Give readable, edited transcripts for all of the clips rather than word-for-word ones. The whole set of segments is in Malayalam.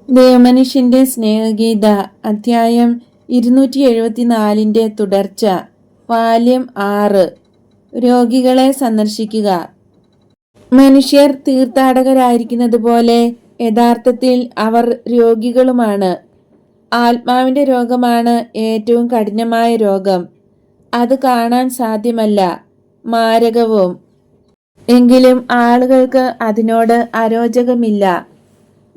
ദേവമനുഷ്യന്റെ സ്നേഹഗീത അധ്യായം 274 തുടർച്ച. വാല്യം 6. രോഗികളെ സന്ദർശിക്കുക. മനുഷ്യർ തീർത്ഥാടകരായിരിക്കുന്നത് പോലെ യഥാർത്ഥത്തിൽ അവർ രോഗികളുമാണ്. ആത്മാവിന്റെ രോഗമാണ് ഏറ്റവും കഠിനമായ രോഗം. അത് കാണാൻ സാധ്യമല്ല, മാരകവും. എങ്കിലും ആളുകൾക്ക് അതിനോട് അരോചകമില്ല.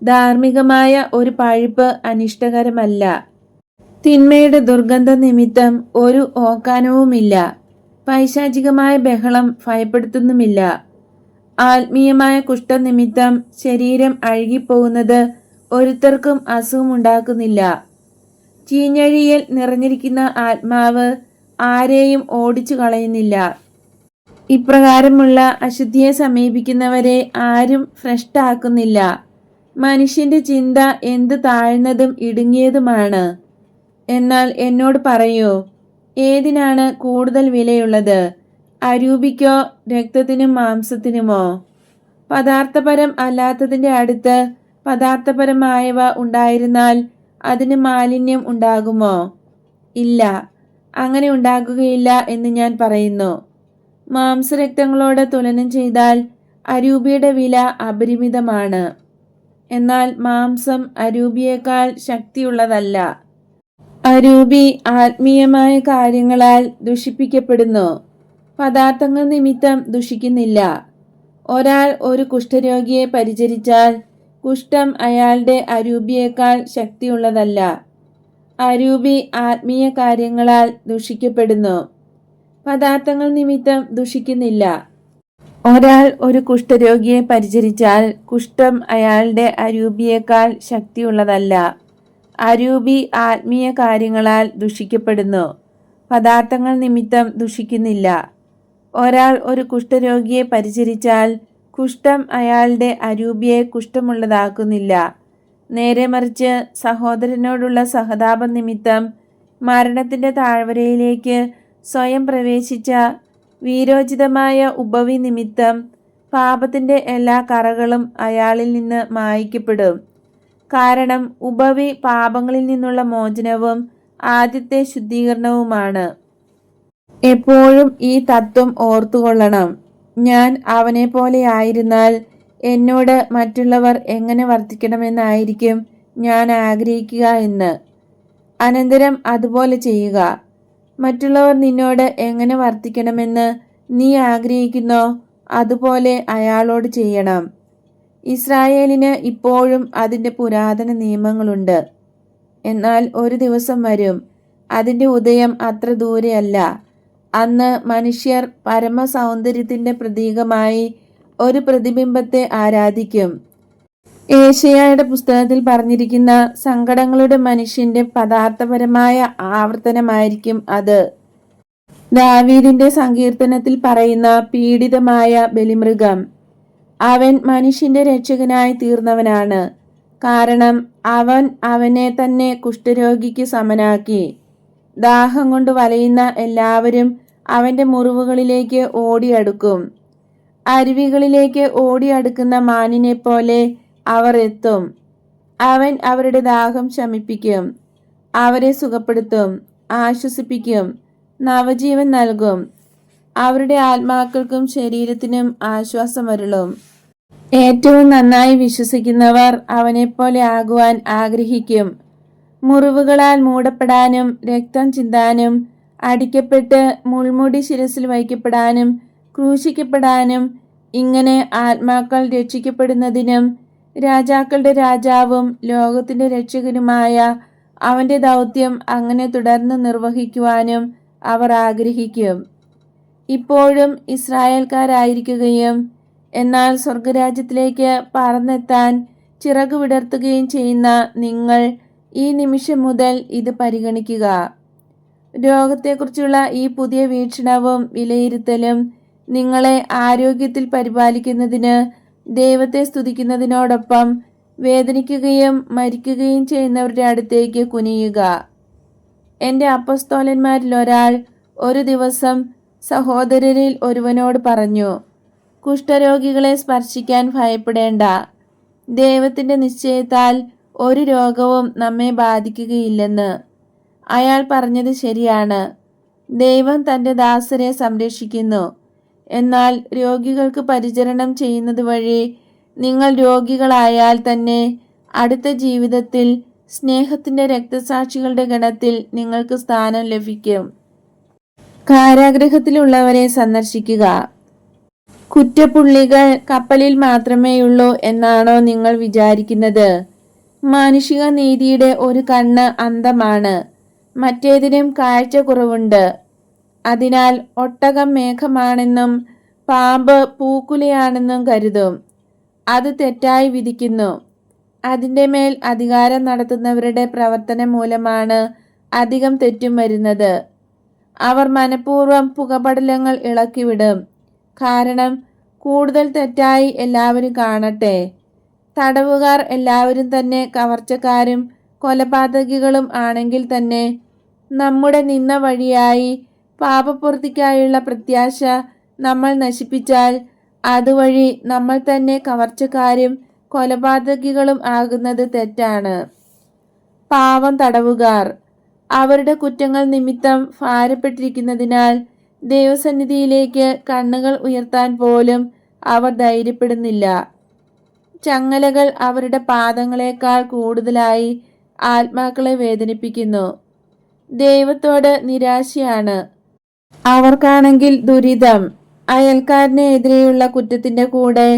ധാർമ്മികമായ ഒരു പഴുപ്പ് അനിഷ്ടകരമല്ല. തിന്മയുടെ ദുർഗന്ധ നിമിത്തം ഒരു ഓക്കാനവുമില്ല. പൈശാചികമായ ബഹളം ഭയപ്പെടുത്തുന്നുമില്ല. ആത്മീയമായ കുഷ്ഠനിമിത്തം ശരീരം അഴുകിപ്പോകുന്നത് ഒരുത്തർക്കും അസുഖമുണ്ടാക്കുന്നില്ല. ചീഞ്ഞഴിയൽ നിറഞ്ഞിരിക്കുന്ന ആത്മാവ് ആരെയും ഓടിച്ചു കളയുന്നില്ല. ഇപ്രകാരമുള്ള അശുദ്ധിയെ സമീപിക്കുന്നവരെ ആരും ഭ്രഷ്ടാക്കുന്നില്ല. മനുഷ്യന്റെ ചിന്ത എന്ത് താഴ്ന്നതും ഇടുങ്ങിയതുമാണ്. എന്നാൽ എന്നോട് പറയൂ, ഏതിനാണ് കൂടുതൽ വിലയുള്ളത്, അരൂപിക്കോ രക്തത്തിനും മാംസത്തിനുമോ? പദാർത്ഥപരം അല്ലാത്തതിൻ്റെ അടുത്ത് പദാർത്ഥപരമായവ ഉണ്ടായിരുന്നാൽ അതിന് മാലിന്യം ഉണ്ടാകുമോ? ഇല്ല, അങ്ങനെ ഉണ്ടാകുകയില്ല എന്ന് ഞാൻ പറയുന്നു. മാംസരക്തങ്ങളോട് തുലനം ചെയ്താൽ അരൂപിയുടെ വില അപരിമിതമാണ്. എന്നാൽ മാംസം അരൂപിയേക്കാൾ ശക്തിയുള്ളതല്ല. അരൂപി ആത്മീയമായ കാര്യങ്ങളാൽ ദുഷിപ്പിക്കപ്പെടുന്നു, പദാർത്ഥങ്ങൾ നിമിത്തം ദുഷിക്കുന്നില്ല. ഒരാൾ ഒരു കുഷ്ഠരോഗിയെ പരിചരിച്ചാൽ കുഷ്ഠം അയാളുടെ അരൂപിയേക്കാൾ ശക്തിയുള്ളതല്ല. അരൂപി ആത്മീയ കാര്യങ്ങളാൽ ദുഷിക്കപ്പെടുന്നു, പദാർത്ഥങ്ങൾ നിമിത്തം ദുഷിക്കുന്നില്ല. ഒരാൾ ഒരു കുഷ്ഠരോഗിയെ പരിചരിച്ചാൽ കുഷ്ഠം അയാളുടെ അരൂപിയേക്കാൾ ശക്തിയുള്ളതല്ല. അരൂപി ആത്മീയ കാര്യങ്ങളാൽ ദുഷിക്കപ്പെടുന്നു, പദാർത്ഥങ്ങൾ നിമിത്തം ദുഷിക്കുന്നില്ല. ഒരാൾ ഒരു കുഷ്ഠരോഗിയെ പരിചരിച്ചാൽ കുഷ്ഠം അയാളുടെ അരൂപിയെ കുഷ്ഠമുള്ളതാക്കുന്നില്ല. നേരെ മറിച്ച് സഹോദരനോടുള്ള സഹതാപം നിമിത്തം മരണത്തിന്റെ താഴ്വരയിലേക്ക് സ്വയം പ്രവേശിച്ച വീരോചിതമായ ഉപവി നിമിത്തം പാപത്തിന്റെ എല്ലാ കറകളും അയാളിൽ നിന്ന് മായ്ക്കപ്പെടും. കാരണം ഉപവി പാപങ്ങളിൽ നിന്നുള്ള മോചനവും ആദ്യത്തെ ശുദ്ധീകരണവുമാണ്. എപ്പോഴും ഈ തത്വം ഓർത്തുകൊള്ളണം. ഞാൻ അവനെ പോലെ ആയിരുന്നാൽ എന്നോട് മറ്റുള്ളവർ എങ്ങനെ വർത്തിക്കണമെന്നായിരിക്കും ഞാൻ ആഗ്രഹിക്കുക എന്ന്. അനന്തരം അതുപോലെ ചെയ്യുക. മറ്റുള്ളവർ നിന്നോട് എങ്ങനെ വർത്തിക്കണമെന്ന് നീ ആഗ്രഹിക്കുന്നോ അതുപോലെ അയാളോട് ചെയ്യണം. ഇസ്രായേലിന് ഇപ്പോഴും അതിൻ്റെ പുരാതന നിയമങ്ങളുണ്ട്. എന്നാൽ ഒരു ദിവസം വരും, അതിൻ്റെ ഉദയം അത്ര ദൂരെയല്ല. അന്ന് മനുഷ്യർ പരമസൗന്ദര്യത്തിൻ്റെ പ്രതീകമായി ഒരു പ്രതിബിംബത്തെ ആരാധിക്കും. ഏശയ്യായുടെ പുസ്തകത്തിൽ പറഞ്ഞിരിക്കുന്ന സങ്കടങ്ങളുടെ മനുഷ്യന്റെ പദാർത്ഥപരമായ ആവർത്തനമായിരിക്കും അത്. ദാവീദിന്റെ സങ്കീർത്തനത്തിൽ പറയുന്ന പീഡിതമായ ബലിമൃഗം, അവൻ മനുഷ്യന്റെ രക്ഷകനായി തീർന്നവനാണ്. കാരണം അവൻ അവനെ തന്നെ കുഷ്ഠരോഗിക്ക് സമനാക്കി. ദാഹം കൊണ്ട് വലയുന്ന എല്ലാവരും അവന്റെ മുറിവുകളിലേക്ക് ഓടിയടുക്കും. അരുവികളിലേക്ക് ഓടിയടുക്കുന്ന മാനിനെ പോലെ അവർ എത്തും. അവൻ അവരുടെ ദാഹം ശമിപ്പിക്കും, അവരെ സുഖപ്പെടുത്തും, ആശ്വസിപ്പിക്കും, നവജീവൻ നൽകും. അവരുടെ ആത്മാക്കൾക്കും ശരീരത്തിനും ആശ്വാസമരുളും. ഏറ്റവും നന്നായി വിശ്വസിക്കുന്നവർ അവനെപ്പോലെ ആകുവാൻ ആഗ്രഹിക്കും. മുറിവുകളാൽ മൂടപ്പെടാനും രക്തം ചിന്താനും അടിക്കപ്പെട്ട് മുൾമുടി ശിരസിൽ വയ്ക്കപ്പെടാനും ക്രൂശിക്കപ്പെടാനും ഇങ്ങനെ ആത്മാക്കൾ രക്ഷിക്കപ്പെടുന്നതിനും രാജാക്കളുടെ രാജാവും ലോകത്തിന്റെ രക്ഷകനുമായ അവന്റെ ദൗത്യം അങ്ങനെ തുടർന്ന് നിർവഹിക്കുവാനും അവർ ആഗ്രഹിക്കും. ഇപ്പോഴും ഇസ്രായേൽക്കാരായിരിക്കുകയും എന്നാൽ സ്വർഗരാജ്യത്തിലേക്ക് പറന്നെത്താൻ ചിറകു വിടർത്തുകയും ചെയ്യുന്ന നിങ്ങൾ ഈ നിമിഷം മുതൽ ഇത് പരിഗണിക്കുക. രോഗത്തെക്കുറിച്ചുള്ള ഈ പുതിയ വീക്ഷണവും വിലയിരുത്തലും നിങ്ങളെ ആരോഗ്യത്തിൽ പരിപാലിക്കുന്നതിന് ദൈവത്തെ സ്തുതിക്കുന്നതിനോടൊപ്പം വേദനിക്കുകയും മരിക്കുകയും ചെയ്യുന്നവരുടെ അടുത്തേക്ക് കുനിയുക. എൻ്റെ അപ്പസ്തോലന്മാരിൽ ഒരാൾ ഒരു ദിവസം സഹോദരരിൽ ഒരുവനോട് പറഞ്ഞു, കുഷ്ഠരോഗികളെ സ്പർശിക്കാൻ ഭയപ്പെടേണ്ട. ദൈവത്തിൻ്റെ നിശ്ചയത്താൽ ഒരു രോഗവും നമ്മെ ബാധിക്കുകയില്ലെന്ന്. അയാൾ പറഞ്ഞത് ശരിയാണ്. ദൈവം തൻ്റെ ദാസരെ സംരക്ഷിക്കുന്നു. എന്നാൽ രോഗികൾക്ക് പരിചരണം ചെയ്യുന്നത് വഴി നിങ്ങൾ രോഗികളായാൽ തന്നെ അടുത്ത ജീവിതത്തിൽ സ്നേഹത്തിൻ്റെ രക്തസാക്ഷികളുടെ ഗണത്തിൽ നിങ്ങൾക്ക് സ്ഥാനം ലഭിക്കും. കാരാഗൃഹത്തിലുള്ളവരെ സന്ദർശിക്കുക. കുറ്റപ്പുള്ളികൾ കപ്പലിൽ മാത്രമേയുള്ളൂ എന്നാണോ നിങ്ങൾ വിചാരിക്കുന്നത്? മാനുഷിക നീതിയുടെ ഒരു കണ്ണ് അന്ധമാണ്, മറ്റേതിനും കാഴ്ച കുറവുണ്ട്. അതിനാൽ ഒട്ടകം മേഘമാണെന്നും പാമ്പ് പൂക്കുലയാണെന്നും കരുതും. അത് തെറ്റായി വിധിക്കുന്നു. അതിൻ്റെ മേൽ അധികാരം നടത്തുന്നവരുടെ പ്രവർത്തനം മൂലമാണ് അധികം തെറ്റും വരുന്നത്. അവർ മനഃപൂർവ്വം പുകപടലങ്ങൾ ഇളക്കിവിടും, കാരണം കൂടുതൽ തെറ്റായി എല്ലാവരും കാണട്ടെ. തടവുകാർ എല്ലാവരും തന്നെ കവർച്ചക്കാരും കൊലപാതകികളും ആണെങ്കിൽ തന്നെ നമ്മുടെ നിന്ന വഴിയായി പാപപൂർത്തിക്കായുള്ള പ്രത്യാശ നമ്മൾ നശിപ്പിച്ചാൽ അതുവഴി നമ്മൾ തന്നെ കവർച്ചക്കാരും കൊലപാതകികളും ആകുന്നത് തെറ്റാണ്. പാവം തടവുകാർ അവരുടെ കുറ്റങ്ങൾ നിമിത്തം ഭാരപ്പെട്ടിരിക്കുന്നതിനാൽ ദൈവസന്നിധിയിലേക്ക് കണ്ണുകൾ ഉയർത്താൻ പോലും അവർ ധൈര്യപ്പെടുന്നില്ല. ചങ്ങലകൾ അവരുടെ പാദങ്ങളെക്കാൾ കൂടുതലായി ആത്മാക്കളെ വേദനിപ്പിക്കുന്നു. ദൈവത്തോട് നിരാശയാണ് അവർക്കാണെങ്കിൽ ദുരിതം. അയൽക്കാരനെതിരെയുള്ള കുറ്റത്തിൻ്റെ കൂടെ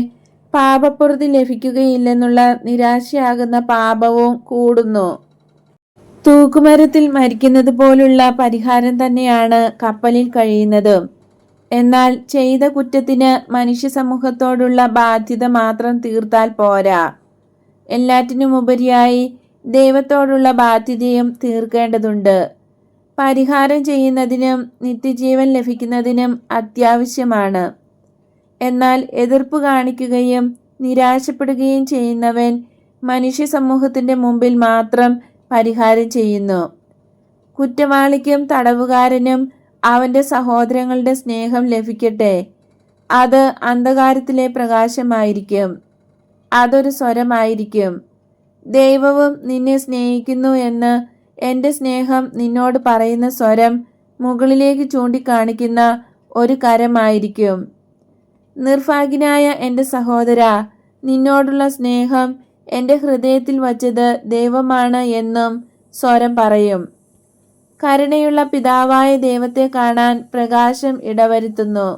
പാപപ്പുറത്ത് ലഭിക്കുകയില്ലെന്നുള്ള നിരാശയാകുന്ന പാപവും കൂടുന്നു. തൂക്കുമരത്തിൽ മരിക്കുന്നത് പോലുള്ള പരിഹാരം തന്നെയാണ് കപ്പലിൽ കഴിയുന്നത്. എന്നാൽ ചെയ്ത കുറ്റത്തിന് മനുഷ്യ സമൂഹത്തോടുള്ള ബാധ്യത മാത്രം തീർത്താൽ പോരാ, എല്ലാറ്റിനുമുപരിയായി ദൈവത്തോടുള്ള ബാധ്യതയും തീർക്കേണ്ടതുണ്ട്. പരിഹാരം ചെയ്യുന്നതിനും നിത്യജീവൻ ലഭിക്കുന്നതിനും അത്യാവശ്യമാണ്. എന്നാൽ എതിർപ്പ് കാണിക്കുകയും നിരാശപ്പെടുകയും ചെയ്യുന്നവൻ മനുഷ്യ സമൂഹത്തിൻ്റെ മുമ്പിൽ മാത്രം പരിഹാരം ചെയ്യുന്നു. കുറ്റവാളിക്കും തടവുകാരനും അവൻ്റെ സഹോദരങ്ങളുടെ സ്നേഹം ലഭിക്കട്ടെ. അത് അന്ധകാരത്തിലെ പ്രകാശമായിരിക്കും. അതൊരു സ്വരമായിരിക്കും. ദൈവവും നിന്നെ സ്നേഹിക്കുന്നു എന്ന് എൻ്റെ സ്നേഹം നിന്നോട് പറയുന്ന സ്വരം മുകളിലേക്ക് ചൂണ്ടിക്കാണിക്കുന്ന ഒരു കരമായിരിക്കും. നിർഭാഗ്യനായ എൻ്റെ സഹോദര, നിന്നോടുള്ള സ്നേഹം എൻ്റെ ഹൃദയത്തിൽ വച്ചത് ദൈവമാണ് എന്നും സ്വരം പറയും. കരുണയുള്ള പിതാവായ ദൈവത്തെ കാണാൻ പ്രകാശം ഇടവരുത്തുന്നു.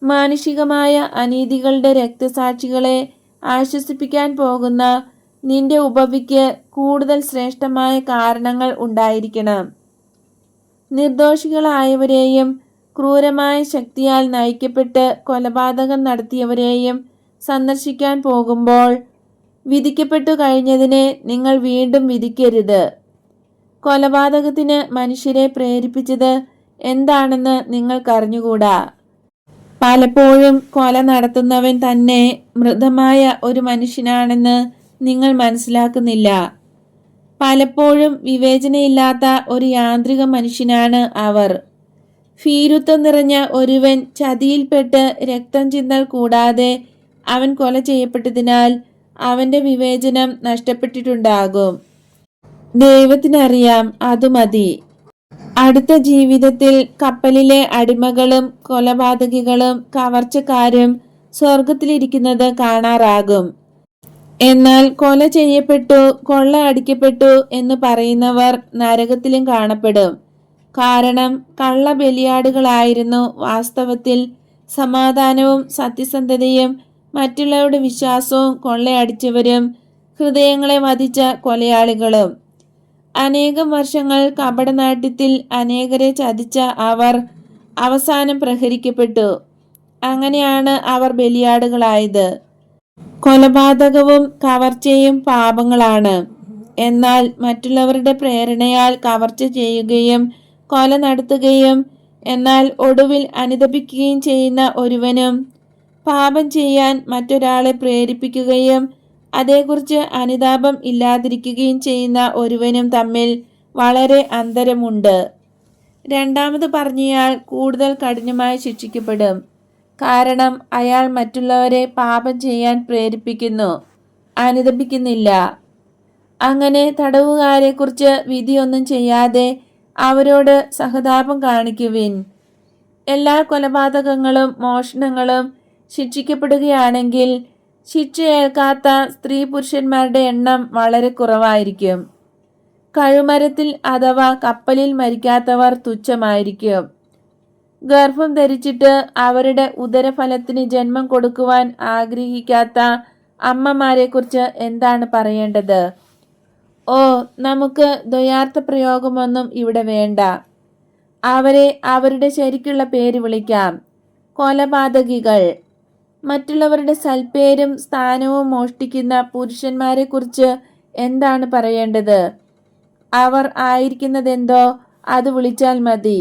മാനുഷികമായ അനീതികളുടെ രക്തസാക്ഷികളെ ആശ്വസിപ്പിക്കാൻ പോകുന്ന നിന്റെ ഉപവിക്ക് കൂടുതൽ ശ്രേഷ്ഠമായ കാരണങ്ങൾ ഉണ്ടായിരിക്കണം. നിർദോഷികളായവരെയും ക്രൂരമായ ശക്തിയാൽ നയിക്കപ്പെട്ട് കൊലപാതകം നടത്തിയവരെയും സന്ദർശിക്കാൻ പോകുമ്പോൾ വിധിക്കപ്പെട്ടു കഴിഞ്ഞതിനെ നിങ്ങൾ വീണ്ടും വിധിക്കരുത്. കൊലപാതകത്തിന് മനുഷ്യരെ പ്രേരിപ്പിച്ചത് എന്താണെന്ന് നിങ്ങൾക്കറിഞ്ഞുകൂടാ. പലപ്പോഴും കൊല നടത്തുന്നവൻ തന്നെ മൃതമായ ഒരു മനുഷ്യനാണെന്ന് നിങ്ങൾ മനസ്സിലാക്കുന്നില്ല. പലപ്പോഴും വിവേചനയില്ലാത്ത ഒരു യാന്ത്രിക മനുഷ്യനാണ് അവർ. ഭീരുത്വം നിറഞ്ഞ ഒരുവൻ ചതിയിൽപ്പെട്ട് രക്തം ചിന്തൽ കൂടാതെ അവൻ കൊല ചെയ്യപ്പെട്ടതിനാൽ അവൻ്റെ വിവേചനം നഷ്ടപ്പെട്ടിട്ടുണ്ടാകും. ദൈവത്തിനറിയാം, അത് മതി. അടുത്ത ജീവിതത്തിൽ കപ്പലിലെ അടിമകളും കൊലപാതകികളും കവർച്ചക്കാരും സ്വർഗത്തിലിരിക്കുന്നത് കാണാറാകും. എന്നാൽ കൊല ചെയ്യപ്പെട്ടു, കൊള്ള അടിക്കപ്പെട്ടു എന്ന് പറയുന്നവർ നരകത്തിലും കാണപ്പെടും. കാരണം കള്ള ബലിയാടുകളായിരുന്നു വാസ്തവത്തിൽ സമാധാനവും സത്യസന്ധതയും മറ്റുള്ളവരുടെ വിശ്വാസവും കൊള്ളയടിച്ചവരും ഹൃദയങ്ങളെ വധിച്ച കൊലയാളികളും. അനേകം വർഷങ്ങൾ കപടനാട്യത്തിൽ അനേകരെ ചതിച്ച അവർ അവസാനം പ്രഹരിക്കപ്പെട്ടു. അങ്ങനെയാണ് അവർ ബലിയാടുകളായത്. കൊലപാതകവും കവർച്ചയും പാപങ്ങളാണ്. എന്നാൽ മറ്റുള്ളവരുടെ പ്രേരണയാൽ കവർച്ച ചെയ്യുകയും കൊല നടത്തുകയും എന്നാൽ ഒടുവിൽ അനുതപിക്കുകയും ചെയ്യുന്ന ഒരുവനും പാപം ചെയ്യാൻ മറ്റൊരാളെ പ്രേരിപ്പിക്കുകയും അതേക്കുറിച്ച് അനുതാപം ഇല്ലാതിരിക്കുകയും ചെയ്യുന്ന ഒരുവനും തമ്മിൽ വളരെ അന്തരമുണ്ട്. രണ്ടാമത് പറഞ്ഞയാൾ കൂടുതൽ കഠിനമായി ശിക്ഷിക്കപ്പെടും. കാരണം അയാൾ മറ്റുള്ളവരെ പാപം ചെയ്യാൻ പ്രേരിപ്പിക്കുന്നു, അനുതപിക്കുന്നില്ല. അങ്ങനെ തടവുകാരെക്കുറിച്ച് വിധിയൊന്നും ചെയ്യാതെ അവരോട് സഹതാപം കാണിക്കുവിൻ. എല്ലാ കൊലപാതകങ്ങളും മോഷണങ്ങളും ശിക്ഷിക്കപ്പെടുകയാണെങ്കിൽ ശിക്ഷയേൽക്കാത്ത സ്ത്രീ പുരുഷന്മാരുടെ എണ്ണം വളരെ കുറവായിരിക്കും. കഴുമരത്തിൽ അഥവാ കപ്പലിൽ മരിക്കാത്തവർ തുച്ഛമായിരിക്കും. ഗർഭം ധരിച്ചിട്ട് അവരുടെ ഉദരഫലത്തിന് ജന്മം കൊടുക്കുവാൻ ആഗ്രഹിക്കാത്ത അമ്മമാരെക്കുറിച്ച് എന്താണ് പറയേണ്ടത്? ഓ, നമുക്ക് ദ്വയാർത്ഥ പ്രയോഗമൊന്നും ഇവിടെ വേണ്ട. അവരെ അവരുടെ ശരിക്കുള്ള പേര് വിളിക്കാം: കൊലപാതകികൾ. മറ്റുള്ളവരുടെ സൽപ്പേരും സ്ഥാനവും മോഷ്ടിക്കുന്ന പുരുഷന്മാരെക്കുറിച്ച് എന്താണ് പറയേണ്ടത്? അവർ ആയിരിക്കുന്നതെന്തോ അത് വിളിച്ചാൽ മതി: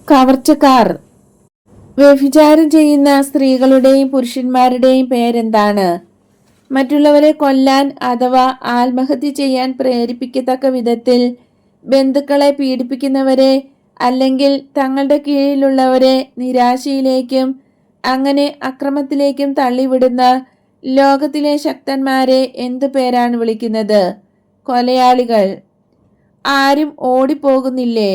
കവർച്ചക്കാർ. വ്യഭിചാരം ചെയ്യുന്ന സ്ത്രീകളുടെയും പുരുഷന്മാരുടെയും പേരെന്താണ്? മറ്റുള്ളവരെ കൊല്ലാൻ അഥവാ ആത്മഹത്യ ചെയ്യാൻ പ്രേരിപ്പിക്കത്തക്ക വിധത്തിൽ ബന്ധുക്കളെ പീഡിപ്പിക്കുന്നവരെ, അല്ലെങ്കിൽ തങ്ങളുടെ കീഴിലുള്ളവരെ നിരാശയിലേക്കും അങ്ങനെ അക്രമത്തിലേക്കും തള്ളിവിടുന്ന ലോകത്തിലെ ശക്തന്മാരെ എന്തു പേരാണ് വിളിക്കുന്നത്? കൊലയാളികൾ. ആരും ഓടിപ്പോകുന്നില്ലേ?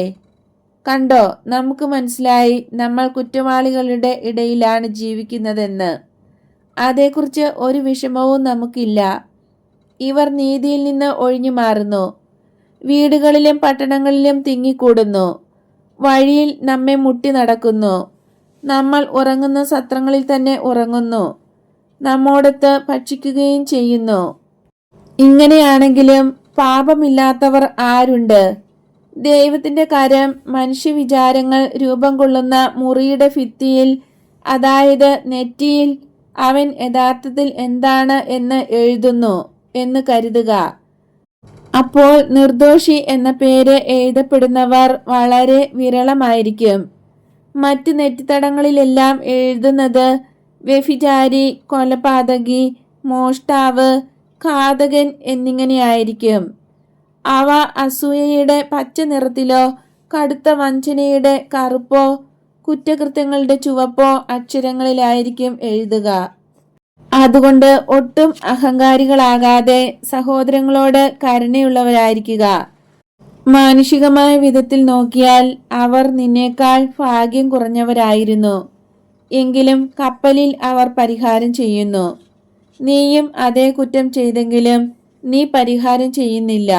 കണ്ടോ, നമുക്ക് മനസ്സിലായി നമ്മൾ കുറ്റവാളികളുടെ ഇടയിലാണ് ജീവിക്കുന്നതെന്ന്. അതേക്കുറിച്ച് ഒരു വിഷമവും നമുക്കില്ല. ഇവർ നീതിയിൽ നിന്ന് ഒഴിഞ്ഞു മാറുന്നു, വീടുകളിലും പട്ടണങ്ങളിലും തിങ്ങിക്കൂടുന്നു, വഴിയിൽ നമ്മെ മുട്ടി നടക്കുന്നു, നമ്മൾ ഉറങ്ങുന്ന സത്രങ്ങളിൽ തന്നെ ഉറങ്ങുന്നു, നമ്മോടൊത്ത് ഭക്ഷിക്കുകയും ചെയ്യുന്നു. ഇങ്ങനെയാണെങ്കിലും പാപമില്ലാത്തവർ ആരുണ്ട്? ദൈവത്തിന്റെ കരം മനുഷ്യവിചാരങ്ങൾ രൂപം കൊള്ളുന്ന മുറിയുടെ ഭിത്തിയിൽ, അതായത് നെറ്റിയിൽ, അവൻ യഥാർത്ഥത്തിൽ എന്താണ് എന്ന് എഴുതുന്നു എന്ന് കരുതുക. അപ്പോൾ നിർദോഷി എന്ന പേര് എഴുതപ്പെടുന്നവർ വളരെ വിരളമായിരിക്കും. മറ്റ് നെറ്റിത്തടങ്ങളിലെല്ലാം എഴുതുന്നത് വ്യഭിചാരി, കൊലപാതകി, മോഷ്ടാവ്, ഘാതകൻ എന്നിങ്ങനെയായിരിക്കും. അവ അസൂയയുടെ പച്ച നിറത്തിലോ കടുത്ത വഞ്ചനയുടെ കറുപ്പോ കുറ്റകൃത്യങ്ങളുടെ ചുവപ്പോ അക്ഷരങ്ങളിലായിരിക്കും എഴുതുക. അതുകൊണ്ട് ഒട്ടും അഹങ്കാരികളാകാതെ സഹോദരങ്ങളോട് കരുണയുള്ളവരായിരിക്കുക. മാനുഷികമായ വിധത്തിൽ നോക്കിയാൽ അവർ നിന്നേക്കാൾ ഭാഗ്യം കുറഞ്ഞവരായിരുന്നു. എങ്കിലും കപ്പലിൽ അവർ പരിഹാരം ചെയ്യുന്നു. നീയും അതേ കുറ്റം ചെയ്തെങ്കിലും നീ പരിഹാരം ചെയ്യുന്നില്ല.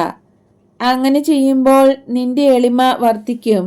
അങ്ങനെ ചെയ്യുമ്പോൾ നിന്റെ എളിമ വർദ്ധിക്കും.